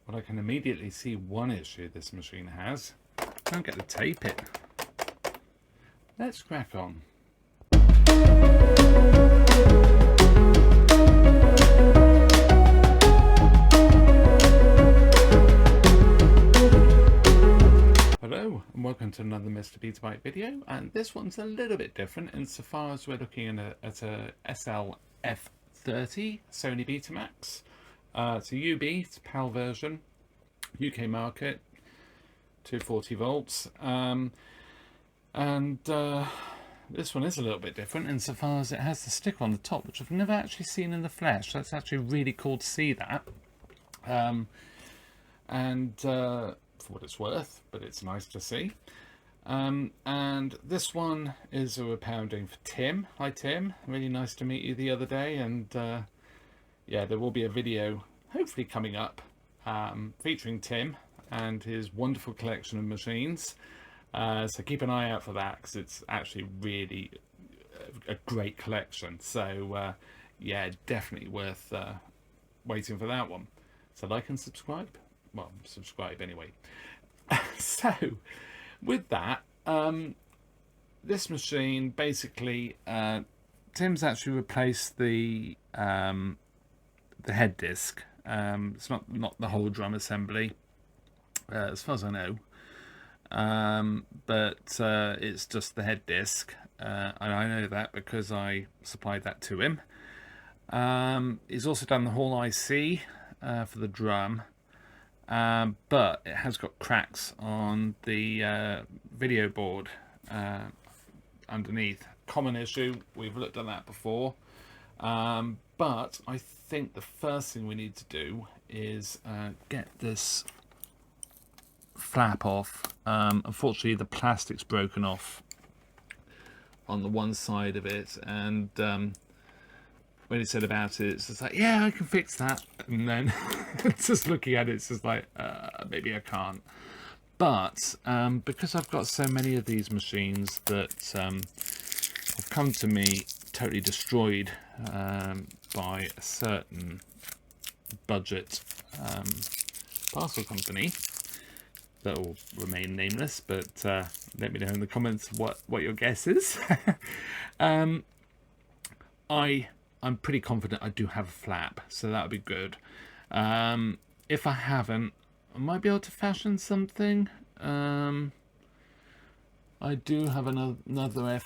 Well, I can immediately see one issue this machine has. Can't get to tape it. Let's crack on. Hello and welcome to another Mr. Betabyte video, and this one's a little bit different insofar as we're looking at a SL-F30 Sony Betamax. It's a UB, it's a PAL version, UK market, 240 volts, this one is a little bit different insofar as it has the sticker on the top, which I've never actually seen in the flesh. That's actually really cool to see that. For what it's worth, but it's nice to see. And this one is a repounding for Tim. Hi Tim, really nice to meet you the other day, and yeah, there will be a video hopefully coming up featuring Tim and his wonderful collection of machines, so keep an eye out for that, because it's actually really a great collection. So yeah, definitely worth waiting for that one. So like and subscribe. Well, subscribe anyway. So with that, this machine basically, Tim's actually replaced the head disc. It's not the whole drum assembly, as far as I know, but it's just the head disc, and I know that because I supplied that to him. He's also done the whole IC for the drum. But it has got cracks on the video board underneath. Common issue, we've looked at that before, but I think the first thing we need to do is get this flap off. Unfortunately the plastic's broken off on the one side of it, and when he said about it, it's just like, yeah, I can fix that. And then just looking at it, it's just like, maybe I can't. But because I've got so many of these machines that have come to me totally destroyed by a certain budget parcel company that will remain nameless, but let me know in the comments what your guess is. I'm pretty confident I do have a flap, so that would be good. If I haven't, I might be able to fashion something. I do have another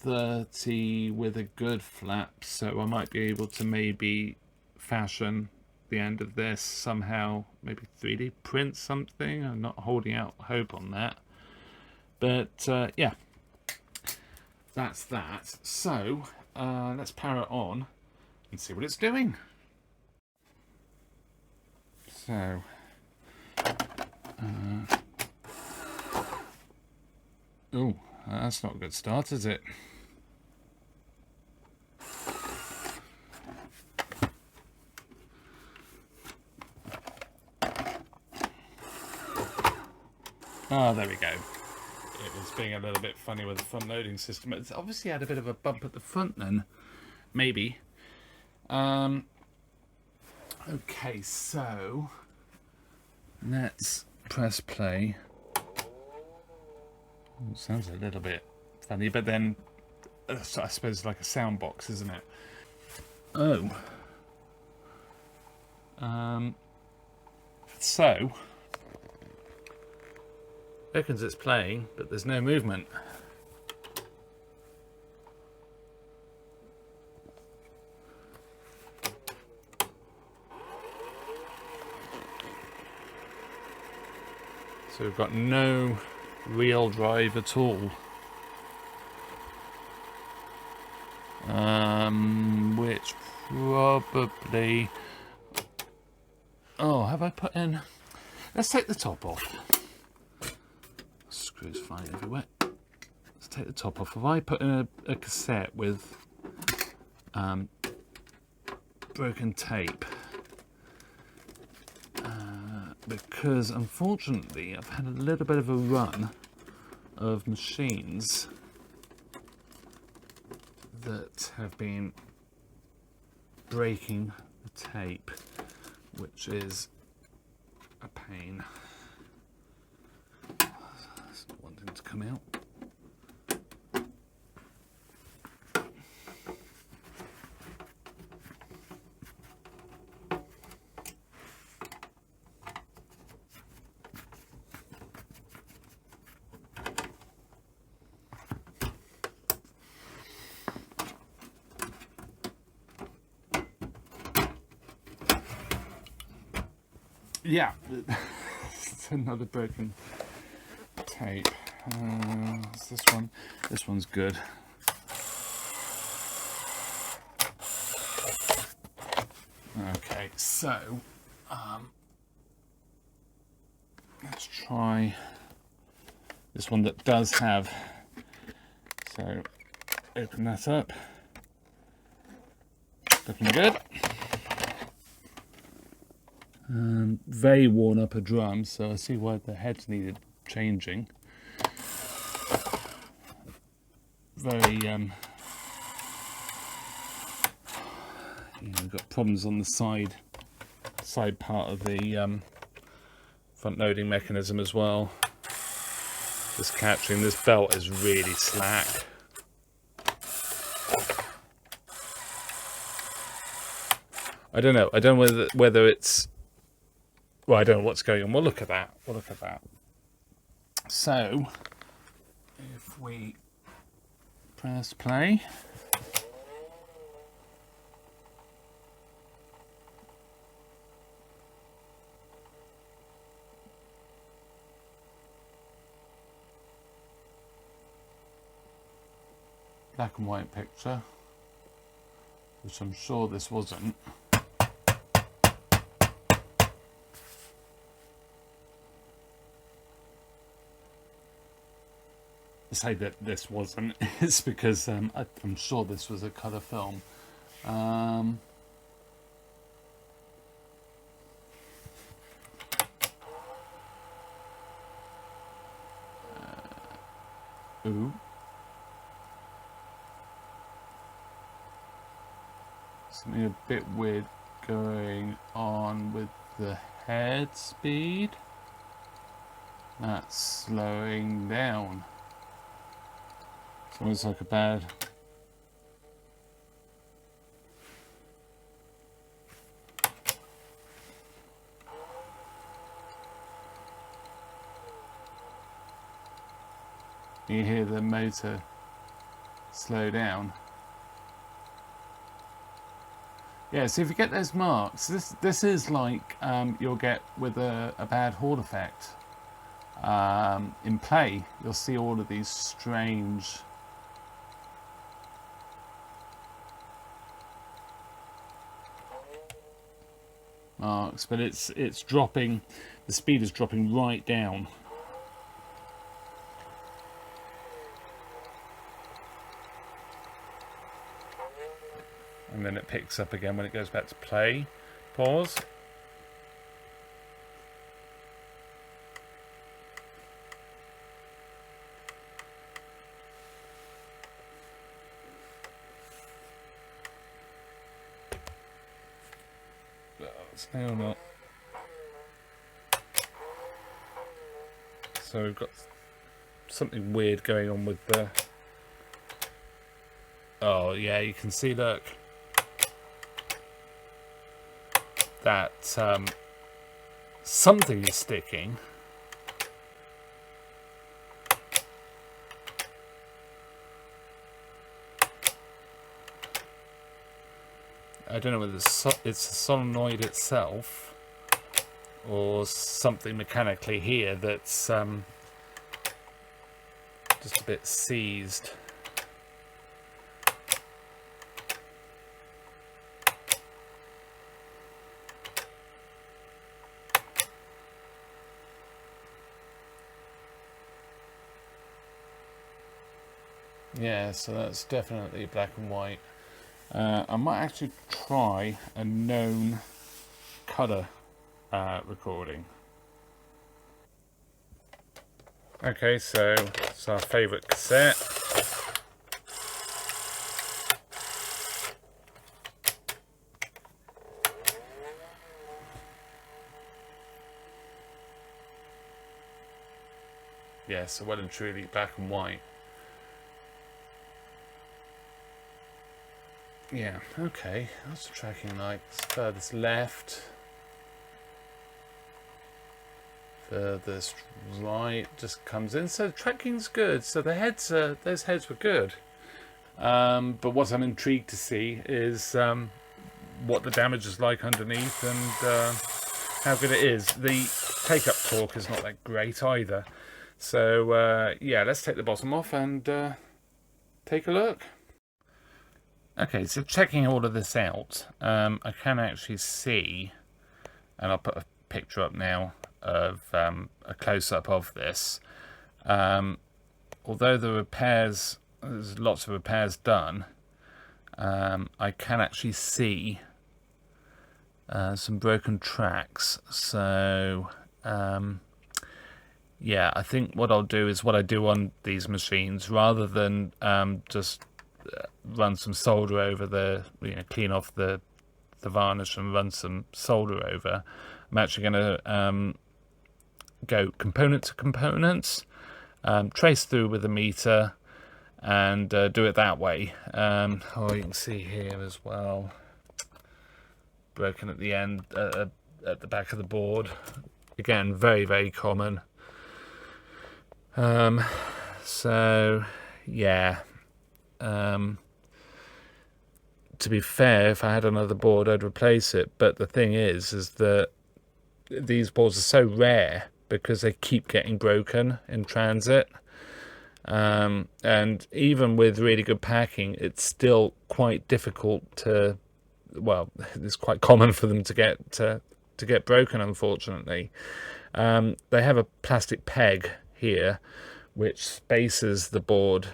F30 with a good flap, so I might be able to maybe fashion the end of this somehow, maybe 3D print something. I'm not holding out hope on that. But yeah, that's that. So let's power it on and see what it's doing. So oh, that's not a good start, is it? Oh, there we go. It was being a little bit funny with the front loading system. It's obviously had a bit of a bump at the front then, maybe. Okay, so let's press play. It sounds a little bit funny, but then I suppose it's like a sound box, isn't it? Oh. So reckons it's playing, but there's no movement. So we've got no real drive at all. Which probably... Oh, have I put in... Let's take the top off. Screws flying everywhere. Let's take the top off. Have I put in a cassette with broken tape? Because unfortunately I've had a little bit of a run of machines that have been breaking the tape, which is a pain. It's not wanting to come out. Yeah, it's another broken tape. What's this one? This one's good. Okay, so let's try this one that does have. So open that up. Looking good. Very worn up a drum, so I see why the heads needed changing. Very, got problems on the side part of the front loading mechanism as well. Just catching, this belt is really slack. I don't know whether it's. Well, I don't know what's going on. We'll look at that. So, if we press play. Black and white picture, which I'm sure this wasn't. Say that this wasn't is because I'm sure this was a colour film. Ooh. Something a bit weird going on with the head speed. That's slowing down. It's almost like a bad. You hear the motor slow down. Yeah, so if you get those marks, this is like you'll get with a bad Hall effect. In play, you'll see all of these strange marks, but it's dropping. The speed is dropping right down. And then it picks up again when it goes back to play. Pause. It's now not. So we've got something weird going on with the. Oh yeah, you can see, look, that something is sticking. I don't know whether it's the solenoid itself or something mechanically here that's just a bit seized. Yeah, so that's definitely black and white. I might actually try a known colour recording. Okay, so it's our favourite cassette. Yeah, so well and truly black and white. Yeah, okay. That's the tracking lights. Furthest left. Furthest right just comes in. So the tracking's good. So the heads, those heads were good. But what I'm intrigued to see is what the damage is like underneath and how good it is. The take-up torque is not that great either. So yeah, let's take the bottom off and take a look. Okay, so checking all of this out, I can actually see, and I'll put a picture up now of a close-up of this. Although the repairs, there's lots of repairs done, I can actually see some broken tracks. So yeah, I think what I'll do is what I do on these machines, rather than just run some solder over the, clean off the varnish and run some solder over, I'm actually going to go component to components, trace through with a meter and do it that way. Oh, you can see here as well, broken at the end, at the back of the board. Again, very, very common. So yeah, to be fair, if I had another board I'd replace it, but the thing is that these boards are so rare because they keep getting broken in transit, and even with really good packing, it's still quite difficult to, well, it's quite common for them to get broken, unfortunately. They have a plastic peg here which spaces the board,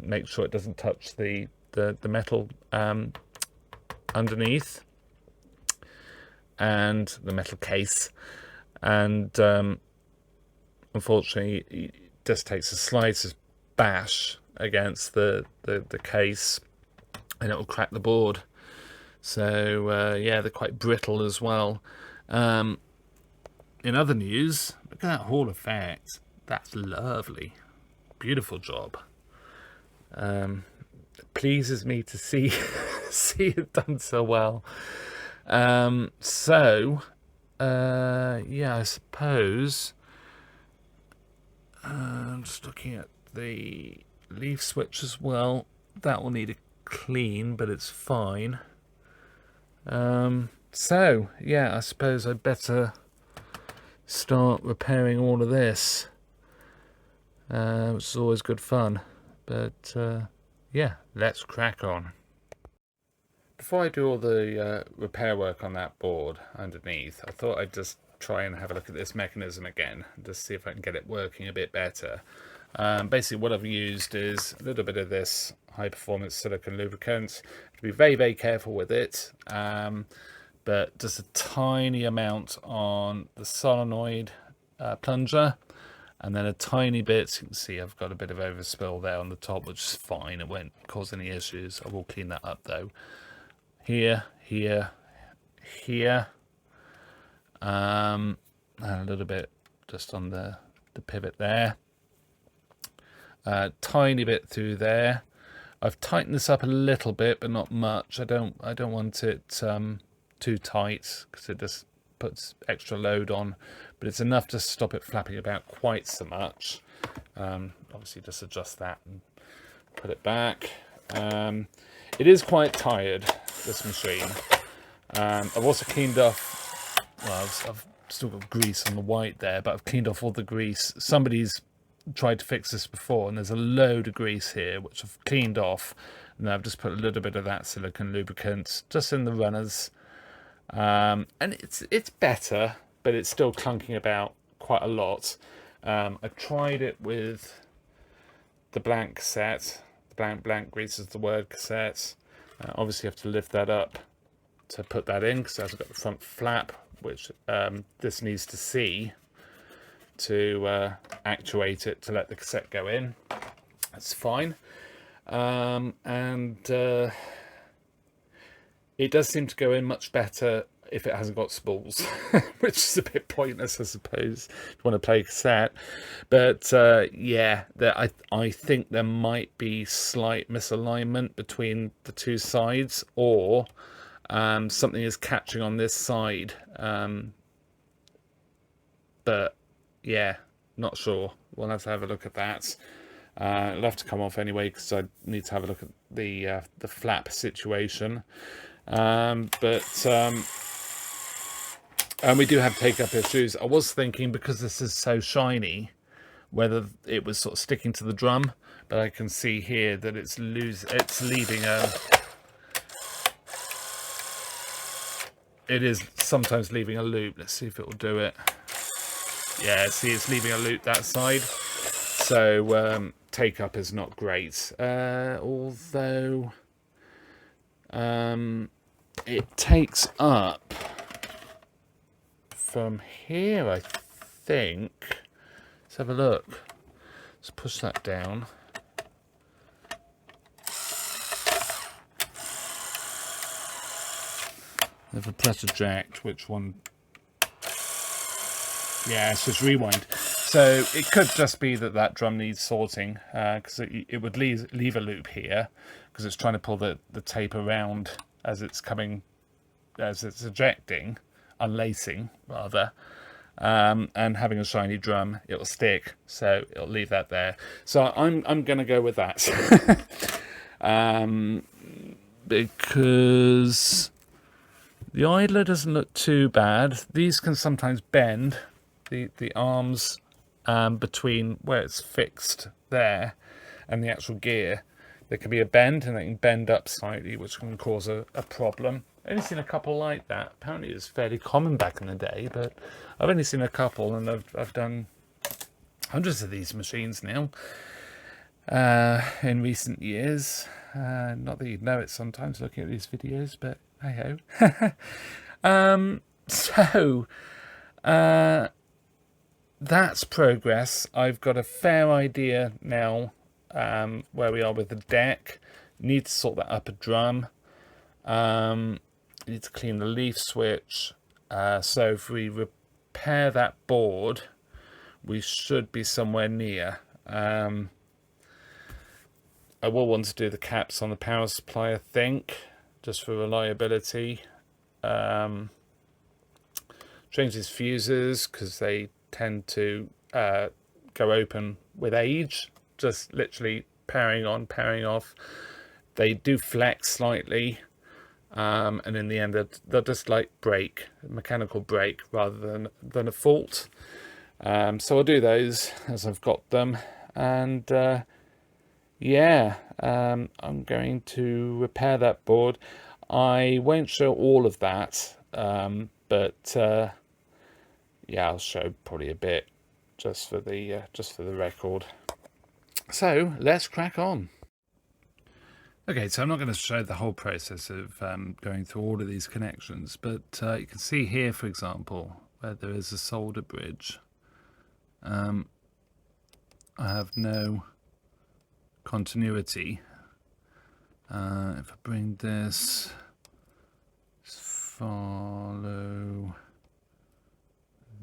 makes sure it doesn't touch the metal underneath and the metal case, and unfortunately it just takes a slightest bash against the case and it will crack the board. So yeah, they're quite brittle as well. In other news, look at that Hall effect. That's lovely. Beautiful job. It pleases me to see see it done so well. So yeah, I suppose I'm just looking at the leaf switch as well. That will need a clean, but it's fine. So yeah, I suppose I'd better start repairing all of this, which is always good fun. But yeah, let's crack on. Before I do all the repair work on that board underneath, I thought I'd just try and have a look at this mechanism again, just see if I can get it working a bit better. Basically what I've used is a little bit of this high performance silicone lubricant. To be very, very careful with it, but just a tiny amount on the solenoid plunger, and then a tiny bit. You can see I've got a bit of overspill there on the top, which is fine, it won't cause any issues. I will clean that up though. Here, here, here, and a little bit just on the pivot there, tiny bit through there. I've tightened this up a little bit, but not much. I don't want it too tight because it just puts extra load on, but it's enough to stop it flapping about quite so much. Obviously just adjust that and put it back. It is quite tired, this machine. I've also cleaned off, well, I've still got grease on the white there, but I've cleaned off all the grease. Somebody's tried to fix this before, and there's a load of grease here which I've cleaned off, and I've just put a little bit of that silicone lubricant just in the runners, and it's better, but it's still clunking about quite a lot. I tried it with the blank cassette. The blank grease is the word cassette. Obviously you have to lift that up to put that in because it hasn't got the front flap, which this needs to see to actuate it to let the cassette go in. That's fine. And it does seem to go in much better if it hasn't got spools, which is a bit pointless, I suppose, if you want to play cassette. But yeah, I think there might be slight misalignment between the two sides, or something is catching on this side. But yeah, not sure. We'll have to have a look at that. It'll have to come off anyway because I need to have a look at the flap situation. And we do have take-up issues. I was thinking, because this is so shiny, whether it was sort of sticking to the drum, but I can see here that it's leaving a... It is sometimes leaving a loop. Let's see if it will do it. Yeah, see, it's leaving a loop that side. So take-up is not great. Although it takes up from here, I think. Let's have a look. Let's push that down. If I press eject, which one? Yeah, it's just rewind. So it could just be that drum needs sorting, because it would leave a loop here, because it's trying to pull the tape around as it's ejecting, unlacing rather, and having a shiny drum, it'll stick, so it'll leave that there. So I'm going to go with that, because the idler doesn't look too bad. These can sometimes bend, the arms between where it's fixed there and the actual gear. There can be a bend, and they can bend up slightly, which can cause a problem. I've only seen a couple like that. Apparently it was fairly common back in the day, but I've only seen a couple, and I've done hundreds of these machines now in recent years. Not that you'd know it sometimes looking at these videos, but hey ho. So that's progress. I've got a fair idea now where we are with the deck. Need to sort that upper drum. Need to clean the leaf switch. So if we repair that board, we should be somewhere near. I will want to do the caps on the power supply, I think, just for reliability. Change these fuses, because they tend to go open with age, just literally powering on, powering off. They do flex slightly, and in the end they'll just like break, mechanical break, rather than a fault. So I'll do those as I've got them, and yeah, I'm going to repair that board. I won't show all of that, but yeah, I'll show probably a bit just for the record. So let's crack on. Okay, so I'm not going to show the whole process of going through all of these connections, but you can see here, for example, where there is a solder bridge. I have no continuity. If I bring this, follow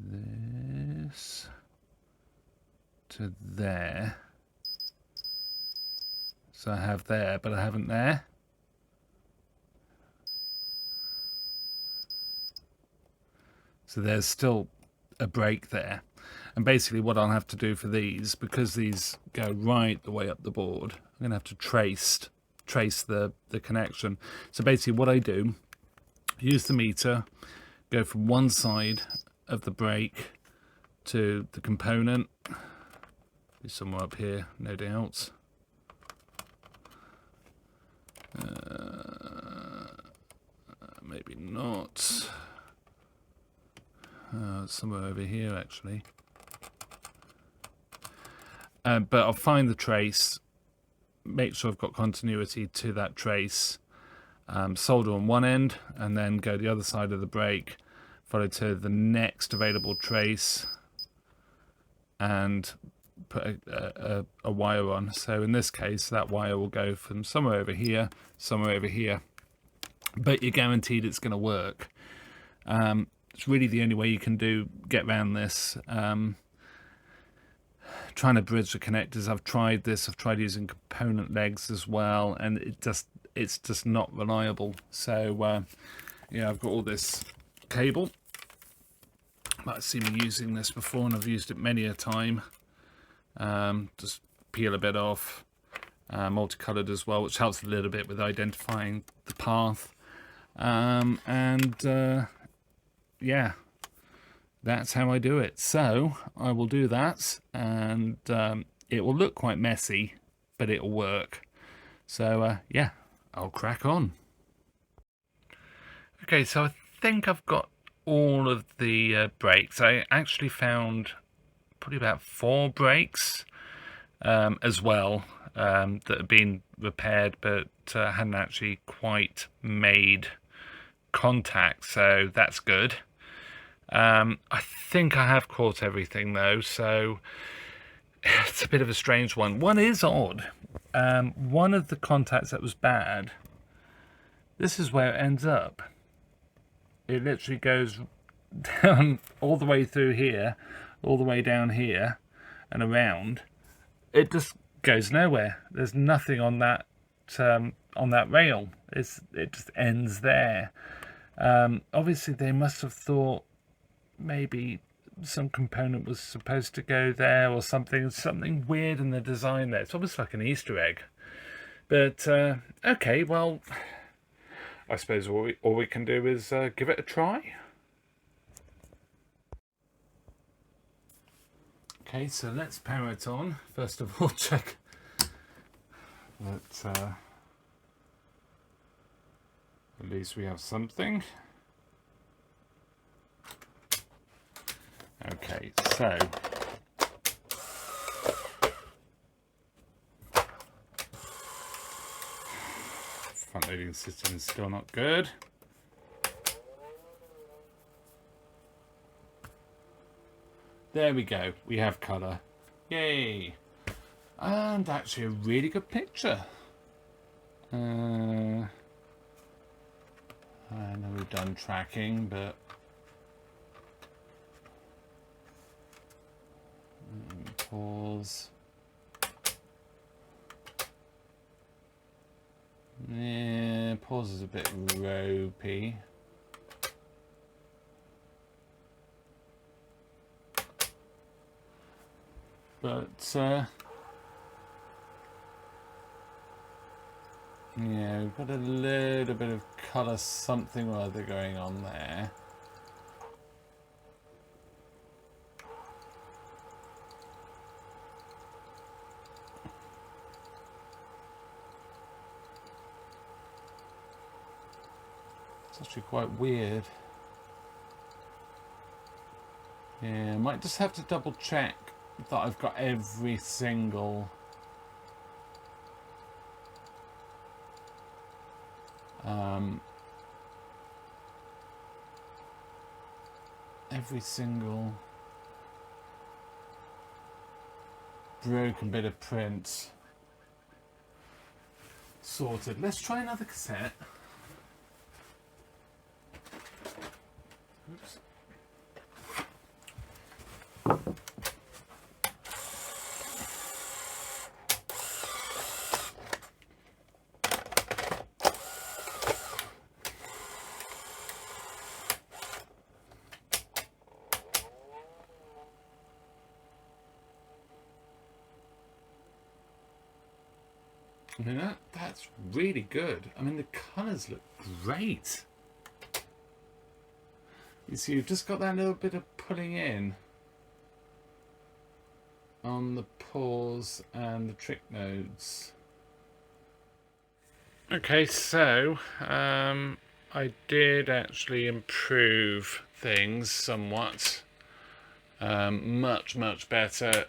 this to there. So I have there, but I haven't there. So there's still a break there. And basically what I'll have to do for these, because these go right the way up the board, I'm going to have to trace the connection. So basically what I do, use the meter, go from one side of the break to the component. Be somewhere up here, no doubt. Maybe not. Somewhere over here, actually. But I'll find the trace, make sure I've got continuity to that trace, solder on one end, and then go the other side of the break, follow to the next available trace, and put a wire on. So in this case, that wire will go from somewhere over here, but you're guaranteed it's going to work. It's really the only way you can get around this. Trying to bridge the connectors, I've tried this. I've tried using component legs as well, and it's just not reliable. So yeah, I've got all this cable. You might have seen me using this before, and I've used it many a time. Just peel a bit off. Multicolored as well, which helps a little bit with identifying the path. Yeah, that's how I do it. So I will do that, and it will look quite messy, but it'll work. So yeah, I'll crack on. Okay, so I think I've got all of the brakes. I actually found probably about 4 brakes as well that have been repaired, but hadn't actually quite made contact, so that's good. I think I have caught everything though, so it's a bit of a strange one. One is odd. One of the contacts that was bad, this is where it ends up. It literally goes down all the way through here, all the way down here and around. It just goes nowhere. There's nothing on that rail. It just ends there. Obviously they must have thought maybe some component was supposed to go there, or something weird in the design there. It's almost like an Easter egg. But okay, well, I suppose all we can do is give it a try. Okay, so let's power it on. First of all, check that at least we have something. Okay, so front loading system is still not good. There we go, we have colour. Yay! And actually a really good picture. I know we've done tracking, but pause. Yeah, pause is a bit ropey. But yeah, we've got a little bit of colour something or other going on there. It's actually quite weird. Yeah, I might just have to double check that I've got every single broken bit of print sorted. Let's try another cassette. Oops. I mean, that's really good. I mean, the colours look great. You see, you've just got that little bit of pulling in on the pause and the trick nodes. Okay, so I did actually improve things somewhat. Much better.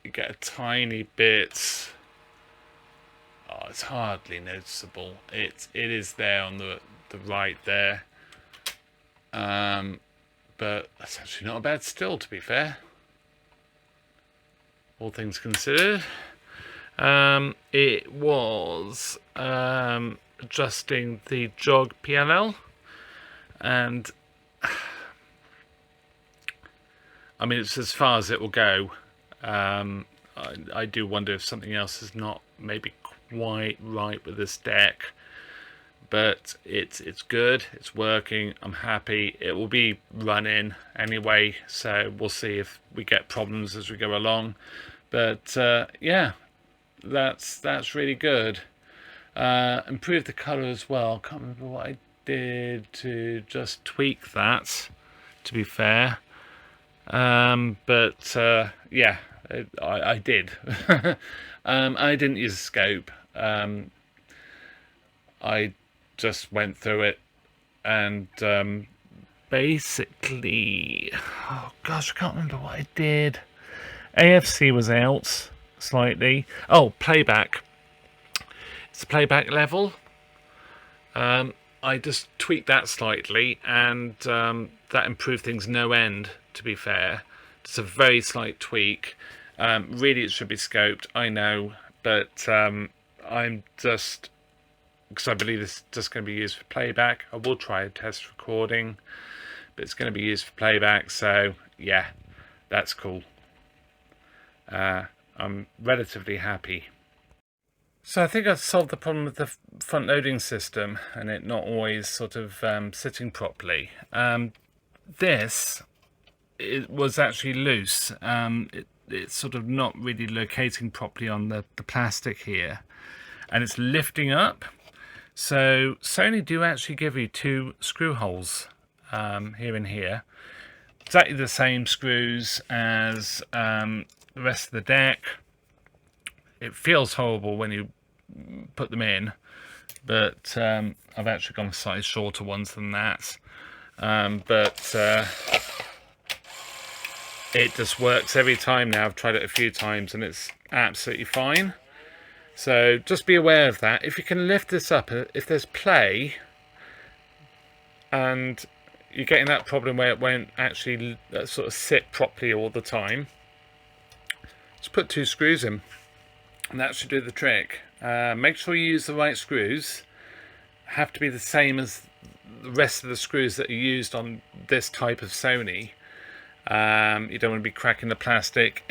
You get a tiny bit. Oh, it's hardly noticeable. It is there on the right there. But that's actually not a bad still, to be fair. All things considered. It was adjusting the jog PLL, and I mean, it's as far as it will go. I do wonder if something else is not maybe quite right with this deck, but it's good, it's working, I'm happy. It will be running anyway, so we'll see if we get problems as we go along. But yeah, that's really good. Improved the color as well. Can't remember what I did to just tweak that, to be fair. But yeah, I did. I didn't use a scope. I just went through it and basically, oh gosh, I can't remember what I did. AFC was out slightly. Oh, playback. It's the playback level. I just tweaked that slightly, and that improved things no end, to be fair. It's a very slight tweak. Really, it should be scoped, I know, but I'm just, because I believe this is just going to be used for playback. I will try a test recording, but it's going to be used for playback, so yeah, that's cool. I'm relatively happy. So I think I've solved the problem with the front loading system and it not always sort of sitting properly. This, it was actually loose. It's sort of not really locating properly on the plastic here, and it's lifting up. So Sony do actually give you 2 screw holes here and here. Exactly the same screws as the rest of the deck. It feels horrible when you put them in, but I've actually gone for slightly shorter ones than that. But it just works every time now. I've tried it a few times and it's absolutely fine. So just be aware of that. If you can lift this up, if there's play and you're getting that problem where it won't actually sort of sit properly all the time, just put 2 screws in. And that should do the trick. Make sure you use the right screws. Have to be the same as the rest of the screws that are used on this type of Sony. You don't want to be cracking the plastic.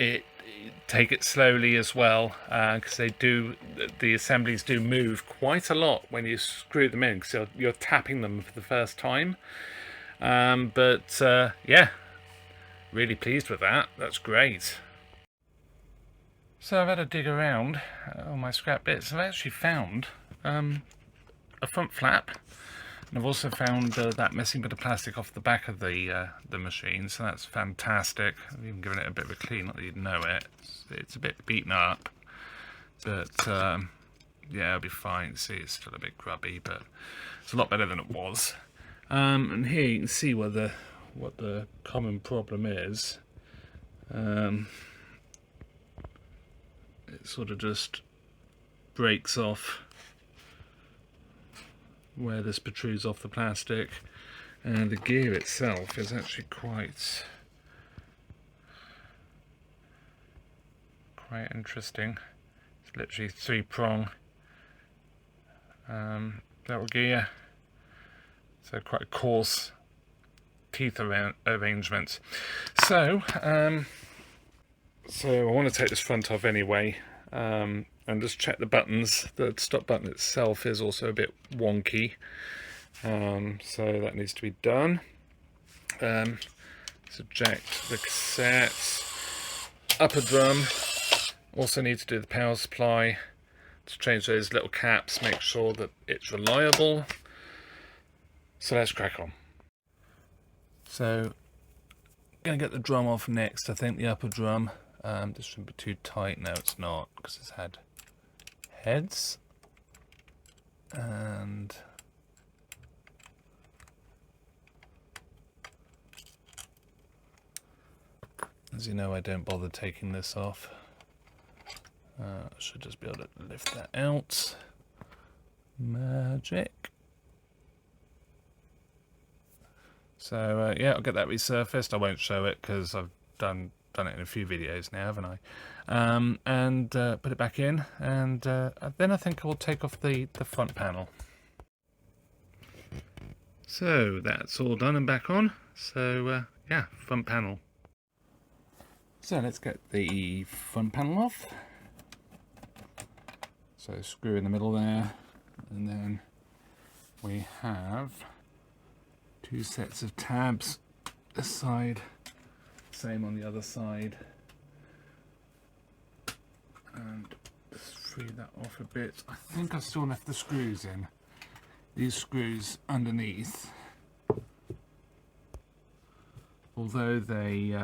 Take it slowly as well, because the assemblies do move quite a lot when you screw them in, because you're tapping them for the first time. But yeah, really pleased with that. That's great. So I've had a dig around all my scrap bits. I've actually found a front flap, and I've also found that missing bit of plastic off the back of the machine. So that's fantastic. I've even given it a bit of a clean, not that you'd know it. It's a bit beaten up, but yeah, it'll be fine. See, it's still a bit grubby, but it's a lot better than it was. And here you can see what the common problem is. It sort of just breaks off where this protrudes off the plastic, and the gear itself is actually quite interesting. It's literally 3-prong little gear, so quite a coarse teeth arrangement. So I want to take this front off anyway, and just check the buttons. The stop button itself is also a bit wonky, so that needs to be done. Let's eject the cassettes. Upper drum, also need to do the power supply. To change those little caps, make sure that it's reliable. So let's crack on. So, gonna get the drum off next. I think the upper drum. This shouldn't be too tight. No, it's not, because it's had heads. And as you know, I don't bother taking this off. I should just be able to lift that out. Magic. So yeah, I'll get that resurfaced. I won't show it because I've done it in a few videos now, haven't I? And put it back in, and then I think I'll take off the front panel. So that's all done and back on. So yeah, front panel. So let's get the front panel off. So screw in the middle there, and then we have two sets of tabs this side, same on the other side, and just free that off a bit. I think I still left the screws in, these screws underneath, although they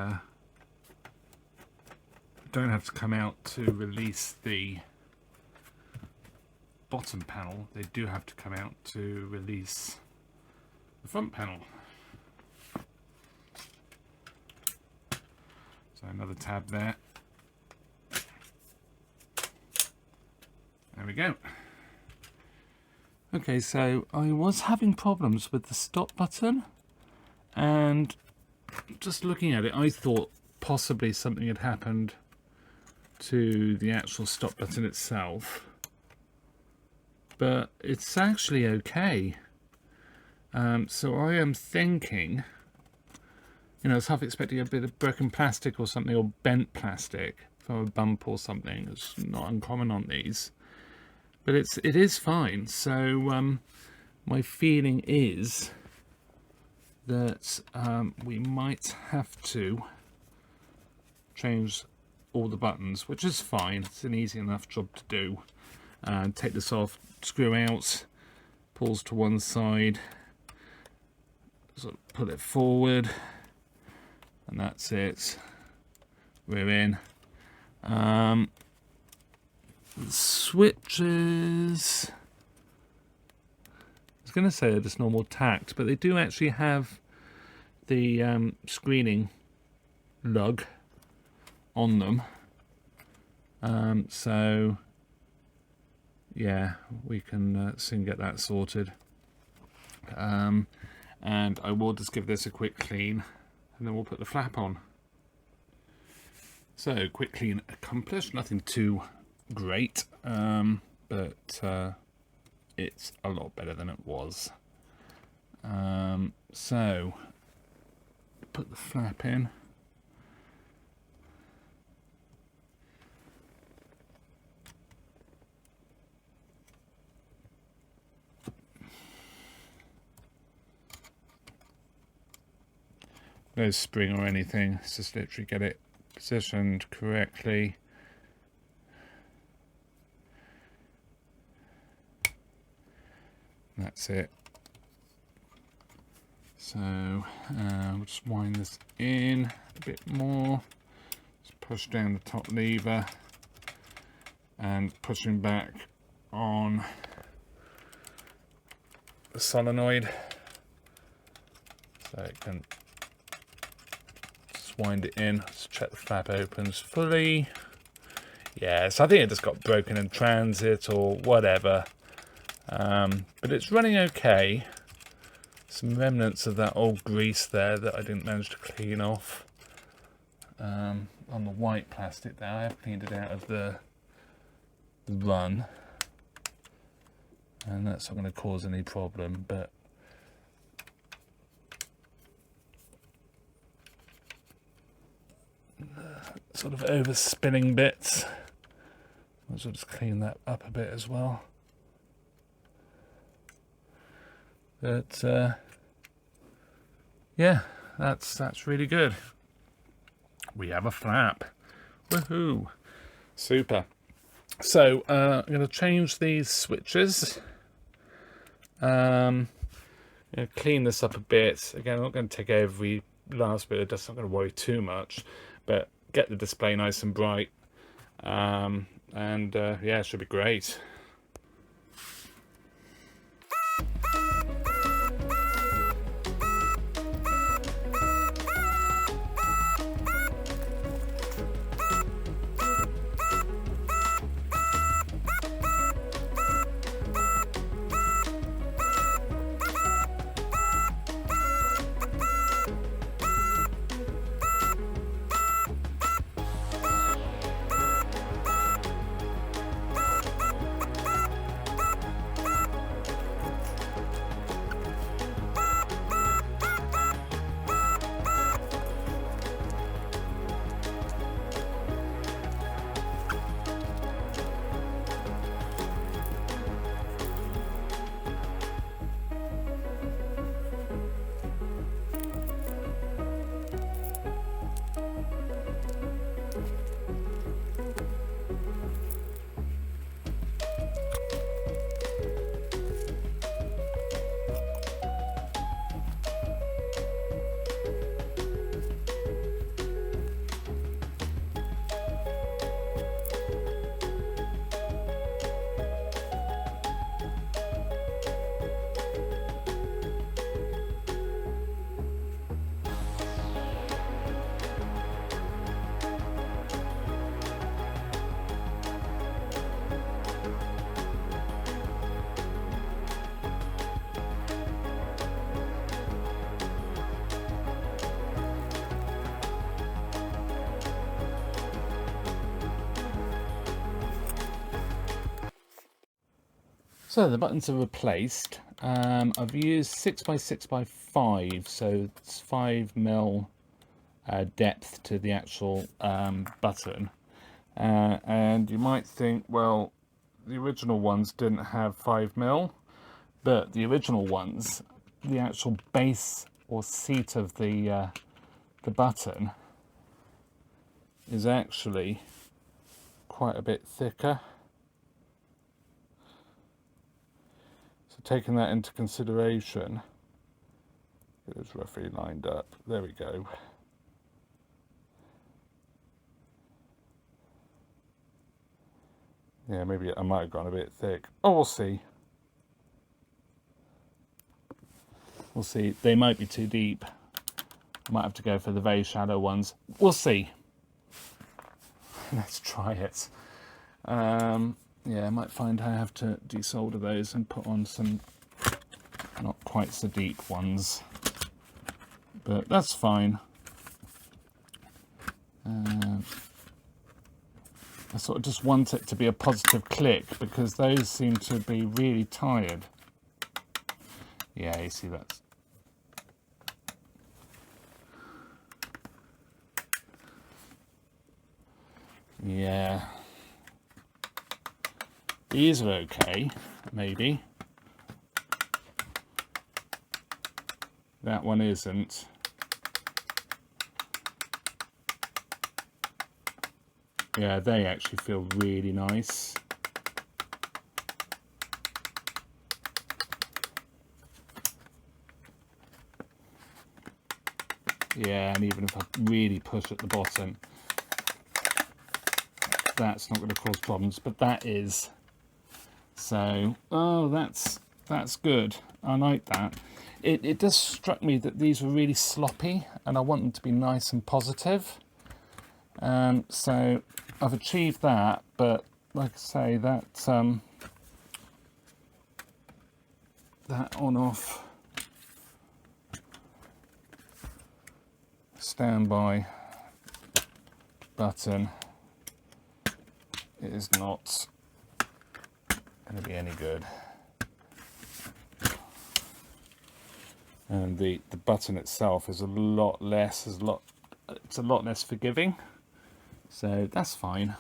don't have to come out to release the bottom panel, they do have to come out to release the front panel. So another tab there. There we go. Okay, so I was having problems with the stop button, and just looking at it, I thought possibly something had happened to the actual stop button itself, but it's actually okay. So I am thinking, you know, I was half expecting a bit of broken plastic or something, or bent plastic from a bump or something. It's not uncommon on these, but it is fine. So my feeling is that we might have to change all the buttons, which is fine. It's an easy enough job to do. Take this off, screw out, pulls to one side, so put it forward, and that's it. We're in. The switches, I was going to say they're just normal tacked, but they do actually have the screening lug on them. So yeah, we can soon get that sorted. And I will just give this a quick clean, and then we'll put the flap on. So quick clean accomplished, nothing too great, but it's a lot better than it was. So put the flap in. No spring or anything, it's just literally get it positioned correctly. That's it. So we'll just wind this in a bit more. Just push down the top lever and pushing back on the solenoid so it can just wind it in. Let's check the flap opens fully. Yes, I think it just got broken in transit or whatever. But it's running okay. Some remnants of that old grease there that I didn't manage to clean off on the white plastic there. I have cleaned it out of the run, and that's not going to cause any problem, but sort of over spinning bits, I'll just clean that up a bit as well. But yeah, that's really good. We have a flap. Woohoo! Super. So I'm going to change these switches. Clean this up a bit. Again, I'm not going to take every last bit of dust. I'm not going to worry too much, but get the display nice and bright. Yeah, it should be great. So the buttons are replaced. I've used 6x6x5, so it's 5mm depth to the actual button. And you might think, well, the original ones didn't have 5mm, but the original ones, the actual base or seat of the button is actually quite a bit thicker. So taking that into consideration, it is roughly lined up. There we go. Yeah, maybe I might have gone a bit thick. Oh, we'll see. We'll see. They might be too deep. I might have to go for the very shallow ones. We'll see. Let's try it. Yeah, I might find I have to desolder those and put on some not quite so deep ones. But that's fine. I sort of just want it to be a positive click because those seem to be really tired. Yeah, you see that's... Yeah. These are okay, maybe. That one isn't. Yeah, they actually feel really nice. Yeah, and even if I really push at the bottom, that's not going to cause problems, but that is. So, oh, that's good. I like that. It does struck me that these were really sloppy, and I want them to be nice and positive. So I've achieved that, but like I say, that on-off standby button is not going to be any good. And the button itself is a lot less, it's a lot less forgiving. So that's fine.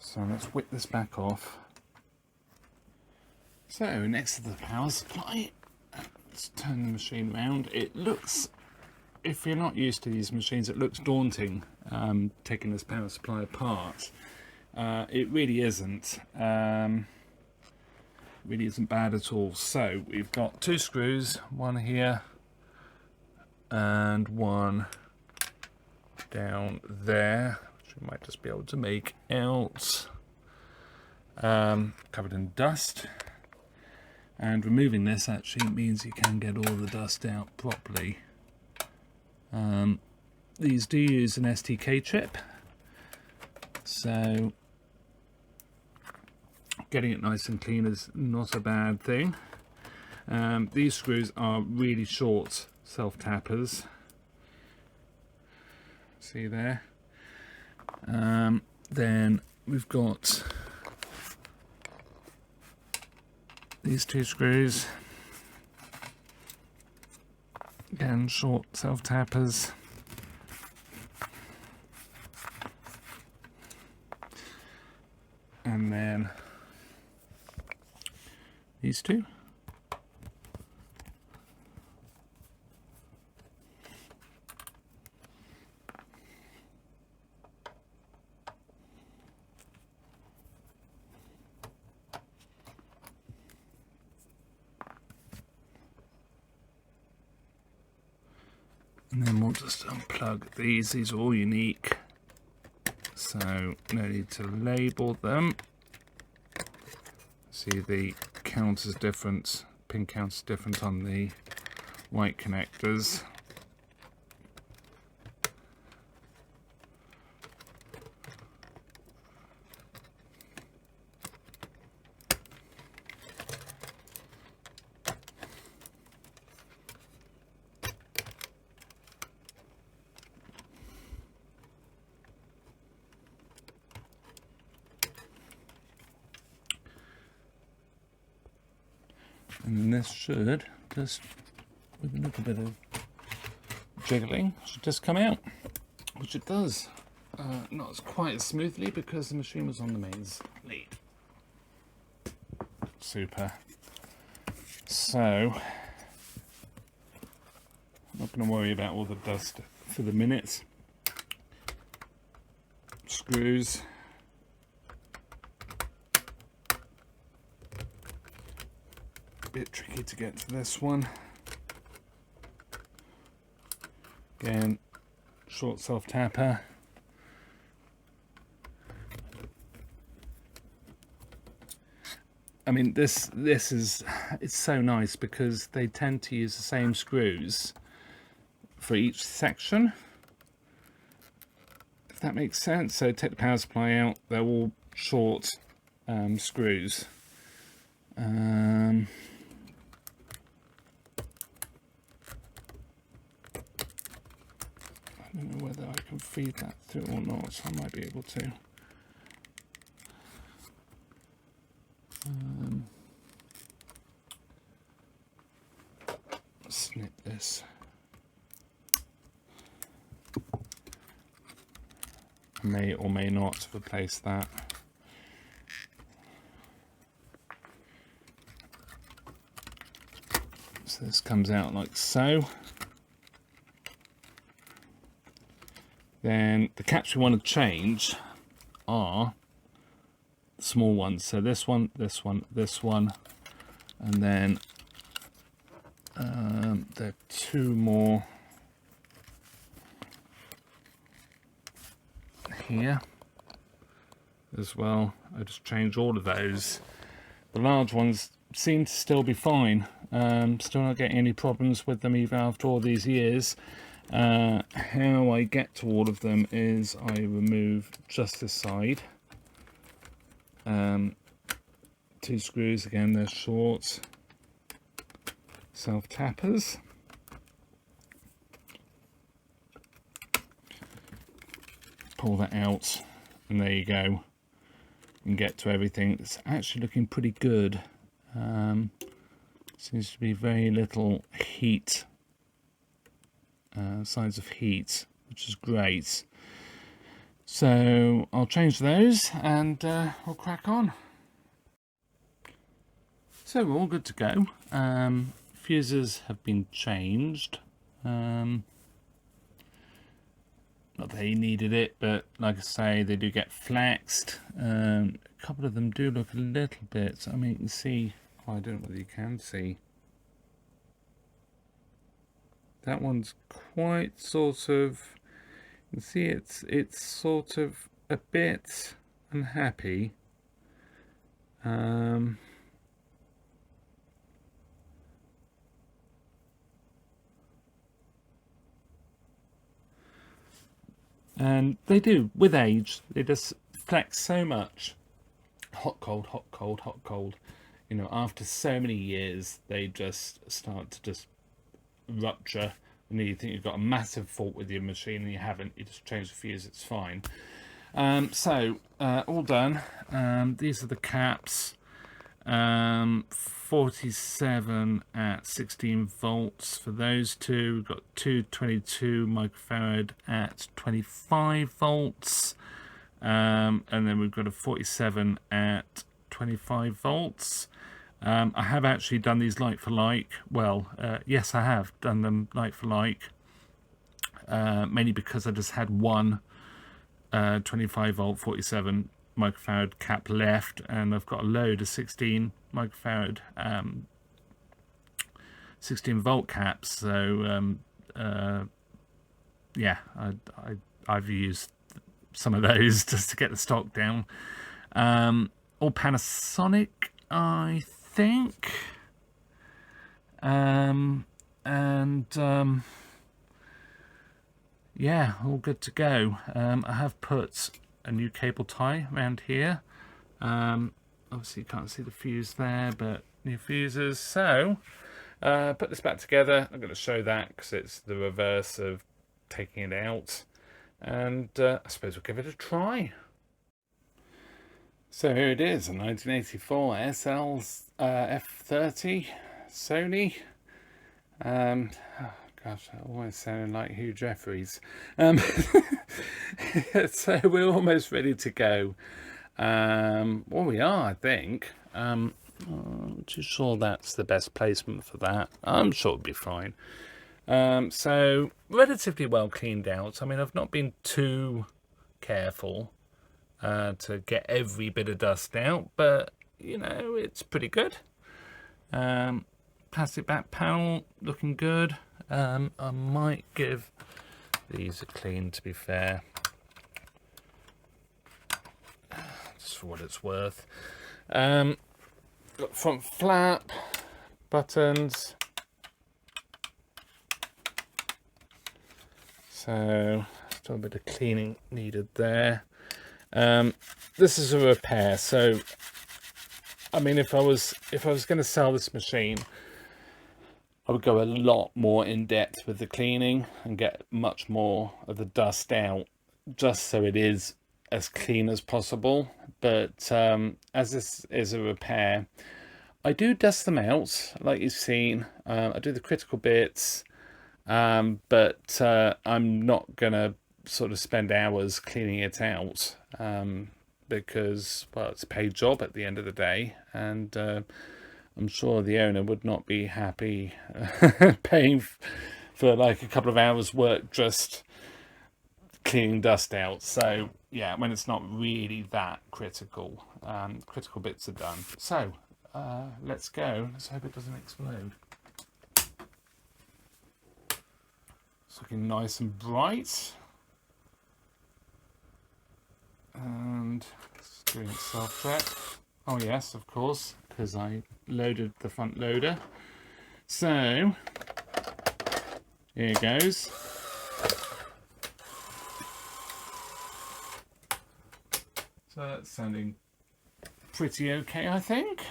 So let's whip this back off. So next to the power supply, let's turn the machine around. It looks, if you're not used to these machines, it looks daunting taking this power supply apart. It really isn't. Really isn't bad at all. So we've got two screws, one here and one down there, which we might just be able to make out. Covered in dust. And removing this actually means you can get all the dust out properly. These do use an STK chip, so getting it nice and clean is not a bad thing. These screws are really short self-tappers. See there? Then we've got these two screws. Again, short self-tappers. And then these two. And then we'll just unplug these. These are all unique, so no need to label them. See, the count is different, pin count is different on the white connectors. And this should just, with a little bit of jiggling, should just come out, which it does. Not as quite as smoothly because the machine was on the mains lead. Super. So, I'm not going to worry about all the dust for the minute. Screws. A bit tricky to get to this one. Again, short self-tapper. I mean, this is, it's so nice because they tend to use the same screws for each section, if that makes sense. So take the power supply out, they're all short screws. I don't know whether I can feed that through or not, so I might be able to. Snip this. I may or may not replace that. So this comes out like so. Then the caps we want to change are small ones. So this one, this one, this one, and then there are two more here as well. I just changed all of those. The large ones seem to still be fine. Still not getting any problems with them even after all these years. How I get to all of them is I remove just this side. Two screws, again they're short self-tappers. Pull that out and there you go. And get to everything. It's actually looking pretty good. Seems to be very little heat, signs of heat, which is great. So I'll change those and we'll crack on. So we're all good to go. Fuses have been changed. Not that they needed it, but like I say, they do get flexed. A couple of them do look a little bit, I mean, you can see, oh, I don't know whether you can see. That one's quite sort of, you can see it's sort of a bit unhappy. And they do, with age, they just flex so much. Hot, cold, hot, cold, hot, cold. You know, after so many years, they just start to just rupture. And you think you've got a massive fault with your machine, and you haven't. You just change the fuse, it's fine. All done. These are the caps. 47 at 16 volts for those two. We've got 222 microfarad at 25 volts, and then we've got a 47 at 25 volts. I have actually done these like for like. Well, yes, I have done them like for like, mainly because I just had one 25 volt 47 microfarad cap left, and I've got a load of 16 microfarad 16 volt caps. So yeah, I've used some of those just to get the stock down. All Panasonic, I think. Yeah, all good to go. I have put a new cable tie around here. Obviously you can't see the fuse there, but new fuses. So put this back together. I'm going to show that because it's the reverse of taking it out, and I suppose we'll give it a try. So here it is, a 1984 SL-F30 Sony. Oh gosh, I almost sounding like Hugh Jeffries. So we're almost ready to go. Well, we are, I think. I'm not too sure that's the best placement for that. I'm sure it'll be fine. So relatively well cleaned out. I mean, I've not been too careful to get every bit of dust out, but you know, it's pretty good. Plastic back panel looking good. I might give these a clean, to be fair, just for what it's worth. Got front flap, buttons. So still a bit of cleaning needed there. This is a repair, so I mean, if I was going to sell this machine, I would go a lot more in depth with the cleaning and get much more of the dust out, just so it is as clean as possible. But as this is a repair, I do dust them out, like you've seen. I do the critical bits, but I'm not gonna sort of spend hours cleaning it out, because, well, it's a paid job at the end of the day, and I'm sure the owner would not be happy paying for like a couple of hours work just cleaning dust out. So yeah, when it's not really that critical, critical bits are done. So let's go. Let's hope it doesn't explode. It's looking nice and bright, and it's doing its self-check. Oh yes, of course, because I loaded the front loader. So here goes. So that's sounding pretty okay, I think.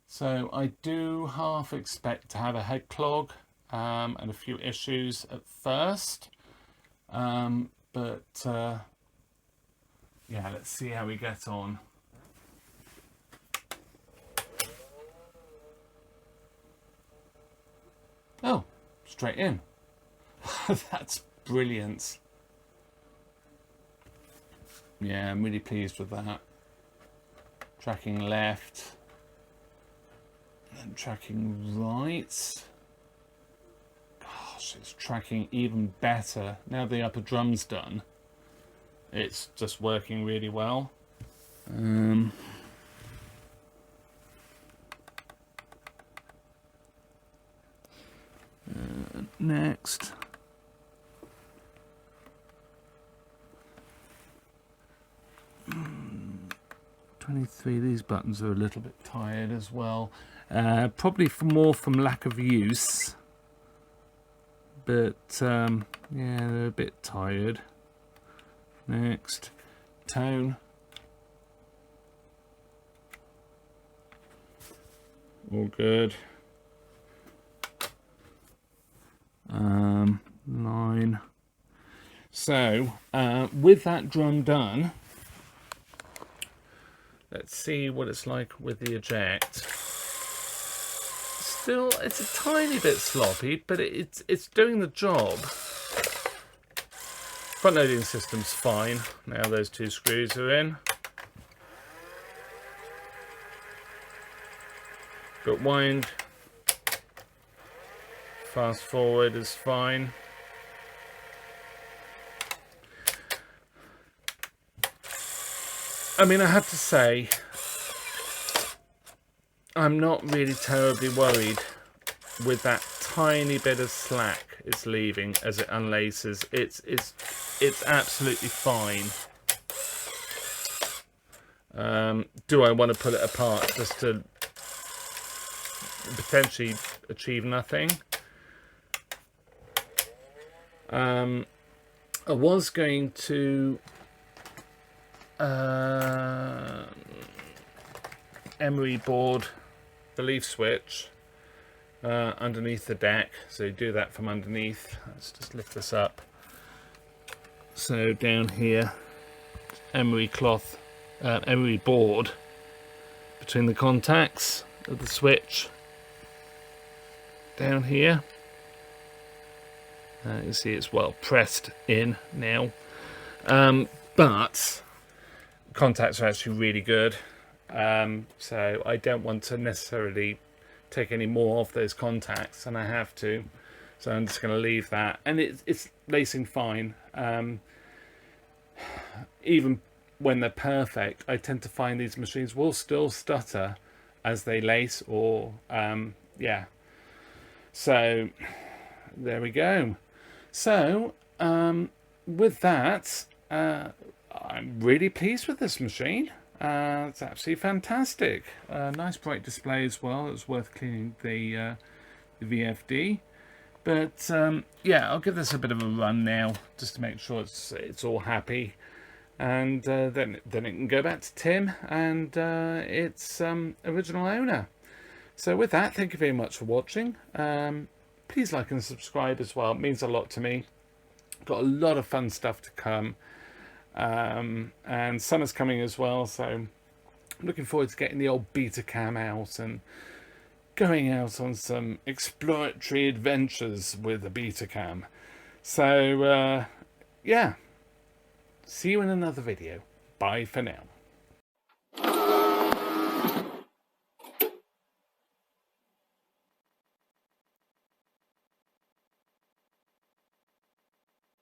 So I do half expect to have a head clog and a few issues at first, but yeah, let's see how we get on. Oh, straight in. That's brilliant. Yeah, I'm really pleased with that. Tracking left and tracking right. Gosh, it's tracking even better. Now the upper drum's done, it's just working really well. Next. These buttons are a little bit tired as well. Probably more from lack of use. But yeah, they're a bit tired. Next. Tone. All good. Line. So with that drum done, let's see what it's like with the eject. Still, it's a tiny bit sloppy, but it's doing the job. Front loading system's fine. Now those two screws are in. But wind, fast forward is fine. I mean, I have to say, I'm not really terribly worried with that tiny bit of slack it's leaving as it unlaces. It's absolutely fine. Do I want to pull it apart just to potentially achieve nothing? I was going to emery board the leaf switch underneath the deck, so you do that from underneath. Let's just lift this up. So down here, emery cloth, emery board between the contacts, of the switch down here. You see it's well pressed in now, but contacts are actually really good, so I don't want to necessarily take any more off those contacts than I have to, so I'm just going to leave that, and it's lacing fine. Even when they're perfect, I tend to find these machines will still stutter as they lace, or yeah, so there we go. So with that, I'm really pleased with this machine. It's absolutely fantastic. Nice bright display as well. It's worth cleaning the VFD. But yeah, I'll give this a bit of a run now, just to make sure it's all happy. And then it can go back to Tim and its original owner. So with that, thank you very much for watching. Please like and subscribe as well. It means a lot to me. Got a lot of fun stuff to come. And summer's coming as well, so I'm looking forward to getting the old Betacam out and going out on some exploratory adventures with the Betacam. So yeah, see you in another video. Bye for now.